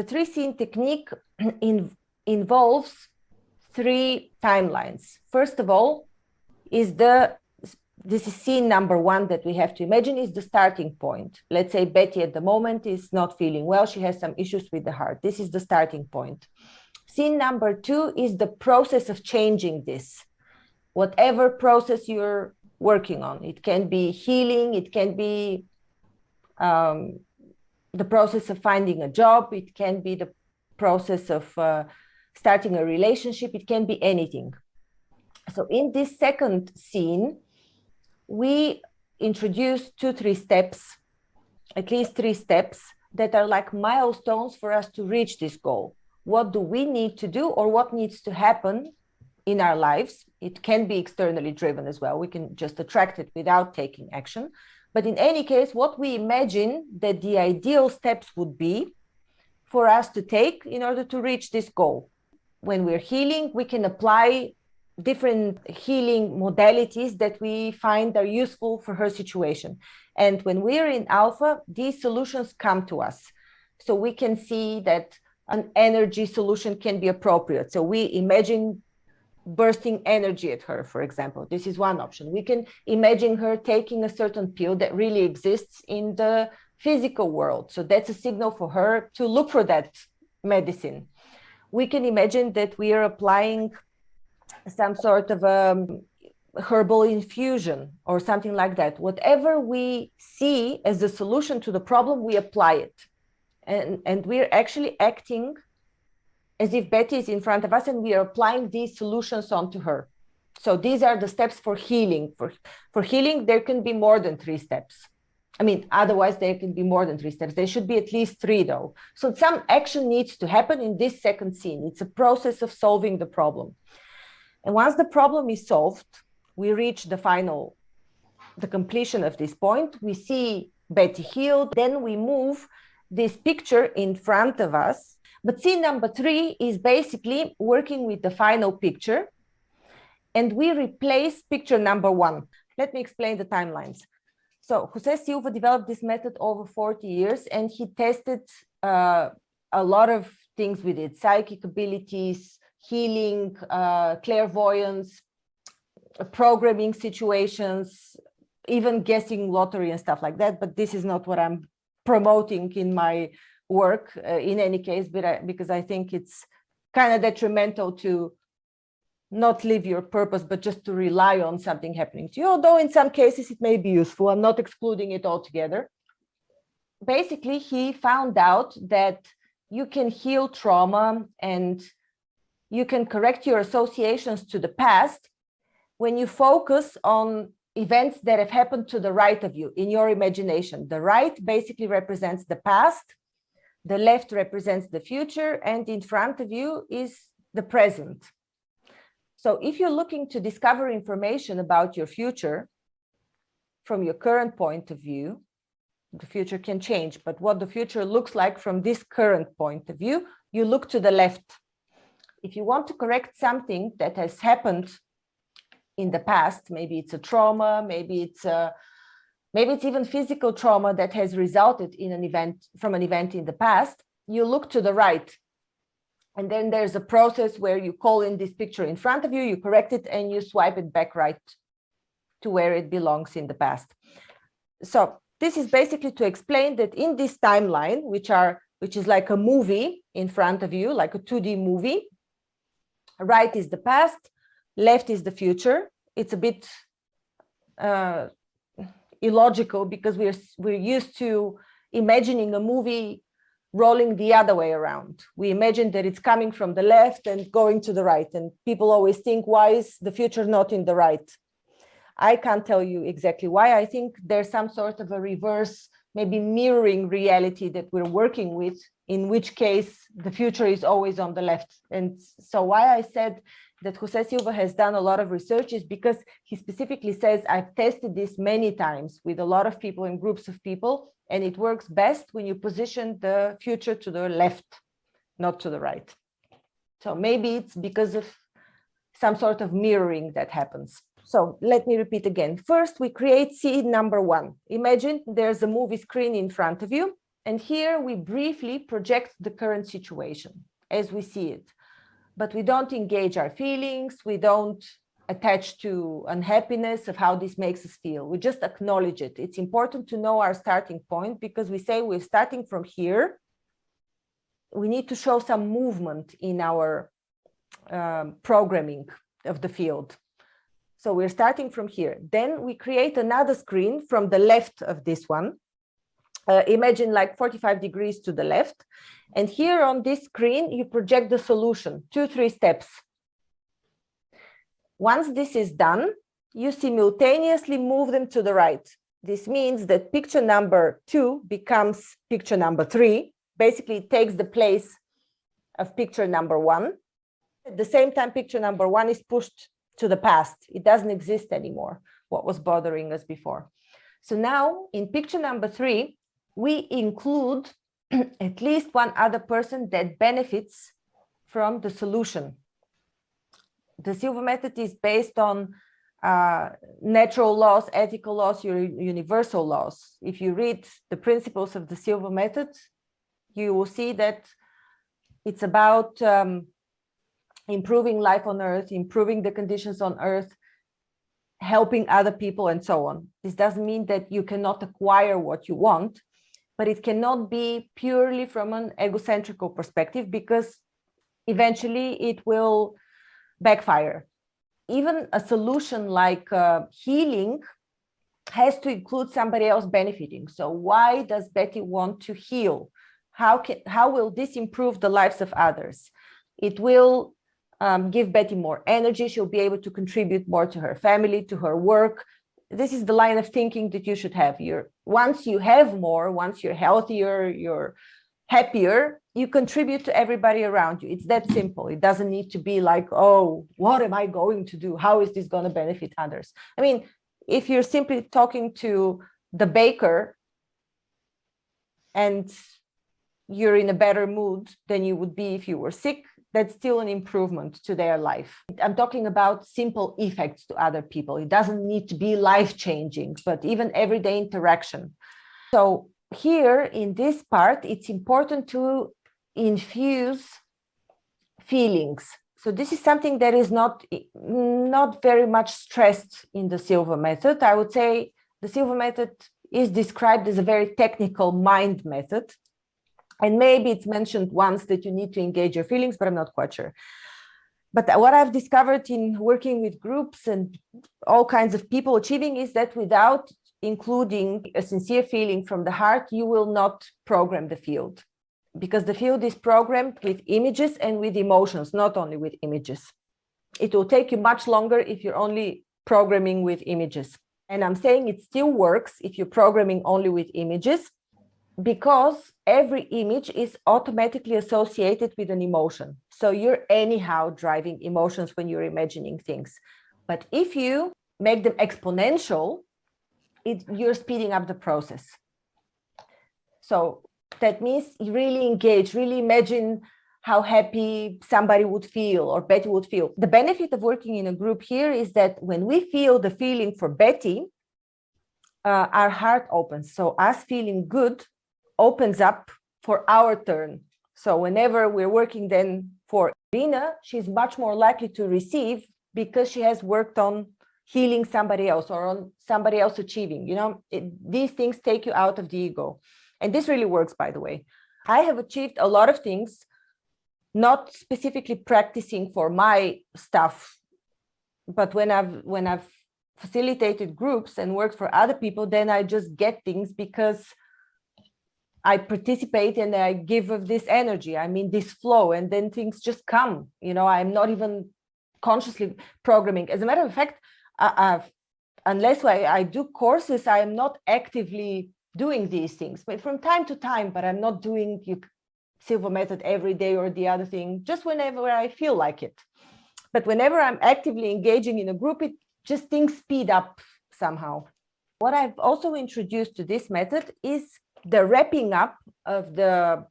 the 3 scene technique involves 3 timelines. First of all, this is scene number 1 that we have to imagine is the starting point. Let's say Betty at the moment is not feeling well. She has some issues with the heart. This is the starting point. Scene number 2 is the process of changing this. Whatever process you're working on, it can be healing, it can be the process of finding a job, it can be the process of starting a relationship, it can be anything. So in this second scene, we introduce 2-3 steps, at least 3 steps that are like milestones for us to reach this goal. What do we need to do, or what needs to happen in our lives? It can be externally driven as well. We can just attract it without taking action. But in any case, what we imagine that the ideal steps would be for us to take in order to reach this goal. When we're healing, we can apply different healing modalities that we find are useful for her situation. And when we're in alpha, these solutions come to us. So we can see that an energy solution can be appropriate. So we imagine bursting energy at her, for example. This is one option. We can imagine her taking a certain pill that really exists in the physical world. So that's a signal for her to look for that medicine. We can imagine that we are applying some sort of herbal infusion or something like that. Whatever we see as the solution to the problem, we apply it. And we're actually acting as if Betty is in front of us and we are applying these solutions onto her. So these are the steps for healing. For healing, there can be more than 3 steps. I mean, otherwise there can be more than 3 steps. There should be at least 3 though. So some action needs to happen in this second scene. It's a process of solving the problem. And once the problem is solved, we reach the completion of this point. We see Betty healed. Then we move this picture in front of us. But scene number 3 is basically working with the final picture. And we replace picture number 1. Let me explain the timelines. So Jose Silva developed this method over 40 years, and he tested a lot of things with it: psychic abilities, healing, clairvoyance, programming situations, even guessing lottery and stuff like that. But this is not what I'm promoting in my work in any case, because I think it's kind of detrimental to not live your purpose, but just to rely on something happening to you. Although in some cases it may be useful. I'm not excluding it altogether. Basically, he found out that you can heal trauma and you can correct your associations to the past when you focus on events that have happened to the right of you in your imagination. The right basically represents the past, the left represents the future, and in front of you is the present. So if you're looking to discover information about your future from your current point of view, the future can change, but what the future looks like from this current point of view, you look to the left. If you want to correct something that has happened in the past, maybe it's a trauma, maybe it's even physical trauma that has resulted in an event in the past, you look to the right. And then there's a process where you call in this picture in front of you, you correct it, and you swipe it back right to where it belongs in the past. So this is basically to explain that in this timeline, which is like a movie in front of you, like a 2D movie, right is the past, left is the future. It's a bit illogical because we're used to imagining a movie rolling the other way around. We imagine that it's coming from the left and going to the right. And people always think, why is the future not in the right? I can't tell you exactly why. I think there's some sort of a reverse, maybe mirroring reality that we're working with, in which case the future is always on the left. And so why I said that Jose Silva has done a lot of research is because he specifically says, I've tested this many times with a lot of people and groups of people, and it works best when you position the future to the left, not to the right. So maybe it's because of some sort of mirroring that happens. So let me repeat again. First, we create scene number 1. Imagine there's a movie screen in front of you. And here we briefly project the current situation as we see it. But we don't engage our feelings. We don't attach to unhappiness of how this makes us feel. We just acknowledge it. It's important to know our starting point, because we say we're starting from here. We need to show some movement in our programming of the field. So we're starting from here. Then we create another screen from the left of this one. Imagine like 45 degrees to the left. And here on this screen, you project the solution, 2-3 steps. Once this is done, you simultaneously move them to the right. This means that picture number 2 becomes picture number 3. Basically, it takes the place of picture number 1. At the same time, picture number 1 is pushed to the past. It doesn't exist anymore, what was bothering us before. So now in picture number 3, we include at least one other person that benefits from the solution. The Silva method is based on natural laws, ethical laws, universal laws. If you read the principles of the Silva method, you will see that it's about improving life on Earth, improving the conditions on Earth, helping other people, and so on. This doesn't mean that you cannot acquire what you want, but it cannot be purely from an egocentrical perspective, because eventually it will backfire. Even a solution like healing has to include somebody else benefiting. So why does Betty want to heal? How will this improve the lives of others? It will give Betty more energy. She'll be able to contribute more to her family, to her work. This is the line of thinking that you should have. Once you have more, once you're healthier, you're happier, you contribute to everybody around you. It's that simple. It doesn't need to be like, oh, what am I going to do? How is this going to benefit others? I mean, if you're simply talking to the baker and you're in a better mood than you would be if you were sick, that's still an improvement to their life. I'm talking about simple effects to other people. It doesn't need to be life-changing, but even everyday interaction. So here in this part, it's important to infuse feelings. So this is something that is not very much stressed in the Silva method. I would say the Silva method is described as a very technical mind method. And maybe it's mentioned once that you need to engage your feelings, but I'm not quite sure. But what I've discovered in working with groups and all kinds of people achieving is that without including a sincere feeling from the heart, you will not program the field, because the field is programmed with images and with emotions, not only with images. It will take you much longer if you're only programming with images. And I'm saying it still works if you're programming only with images, because every image is automatically associated with an emotion. So you're anyhow driving emotions when you're imagining things. But if you make them exponential, you're speeding up the process. So that means you really engage, really imagine how happy somebody would feel or Betty would feel. The benefit of working in a group here is that when we feel the feeling for Betty, our heart opens. So us feeling good opens up for our turn. So whenever we're working then for Irina, she's much more likely to receive, because she has worked on healing somebody else or on somebody else achieving. These things take you out of the ego. And this really works, by the way. I have achieved a lot of things, not specifically practicing for my stuff, but when I've facilitated groups and worked for other people, then I just get things because I participate and I give of this energy. I mean, this flow, and then things just come. I'm not even consciously programming. As a matter of fact, unless I do courses, I am not actively doing these things, but from time to time. But I'm not doing Silva method every day or the other thing, just whenever I feel like it. But whenever I'm actively engaging in a group, things speed up somehow. What I've also introduced to this method is the wrapping up of the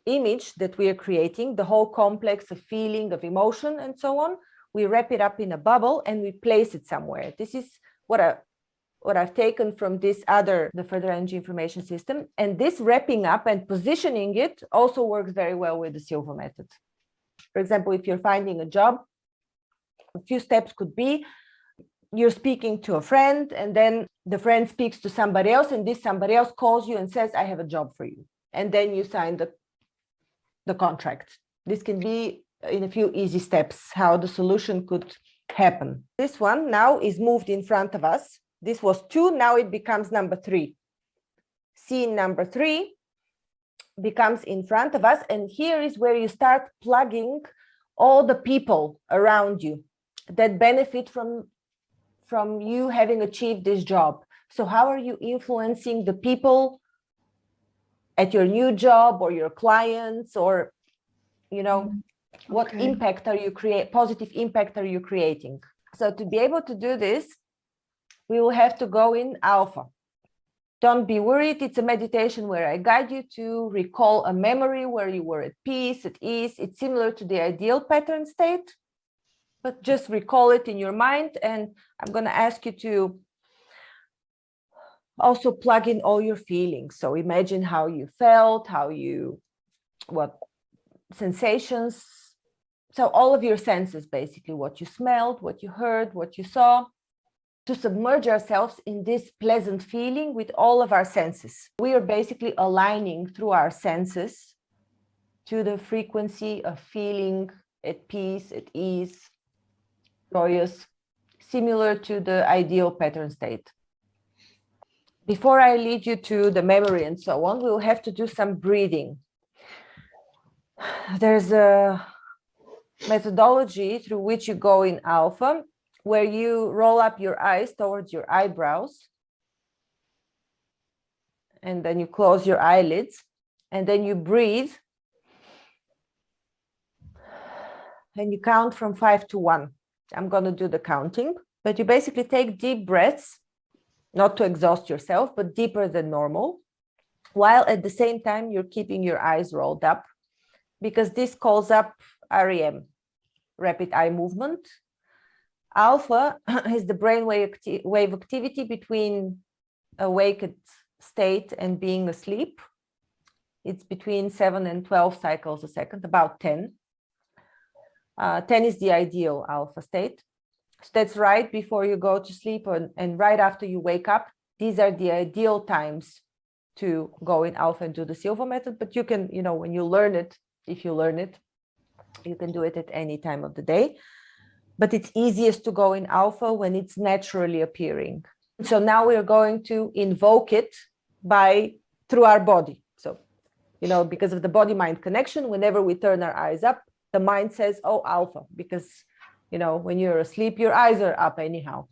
image that we are creating, the whole complex of feeling, of emotion, and so on. We wrap it up in a bubble and we place it somewhere. This is what what I've taken from this other, the further energy information system. And this wrapping up and positioning it also works very well with the silver method. For example, if you're finding a job, a few steps could be you're speaking to a friend, and then the friend speaks to somebody else, and this somebody else calls you and says, I have a job for you. And then you sign the contract. This can be in a few easy steps how the solution could happen. This one now is moved in front of us. This was 2, now it becomes number 3. Scene number 3 becomes in front of us, and here is where you start plugging all the people around you that benefit from you having achieved this job. So how are you influencing the people at your new job or your clients, or what impact are you positive impact are you creating? So to be able to do this, we will have to go in alpha. Don't be worried. It's a meditation where I guide you to recall a memory where you were at peace, at ease. It's similar to the ideal pattern state, but just recall it in your mind. And I'm going to ask you to also plug in all your feelings. So imagine how you felt, what sensations. So all of your senses, basically, what you smelled, what you heard, what you saw, to submerge ourselves in this pleasant feeling with all of our senses. We are basically aligning through our senses to the frequency of feeling at peace, at ease, joyous, similar to the ideal pattern state. Before I lead you to the memory and so on, we'll have to do some breathing. There's a methodology through which you go in alpha, where you roll up your eyes towards your eyebrows, and then you close your eyelids, and then you breathe, and you count from 5 to 1. I'm going to do the counting, but you basically take deep breaths, not to exhaust yourself, but deeper than normal, while at the same time you're keeping your eyes rolled up, because this calls up REM, rapid eye movement. Alpha is the brainwave activity between awakened state and being asleep. It's between 7 and 12 cycles a second, about 10. 10 is the ideal alpha state. So that's right before you go to sleep and right after you wake up. These are the ideal times to go in alpha and do the silver method. But you can, when you learn it, if you learn it, you can do it at any time of the day. But it's easiest to go in alpha when it's naturally appearing. So now we're going to invoke it through our body. So, because of the body-mind connection, whenever we turn our eyes up, the mind says, oh, alpha, because, when you're asleep, your eyes are up anyhow.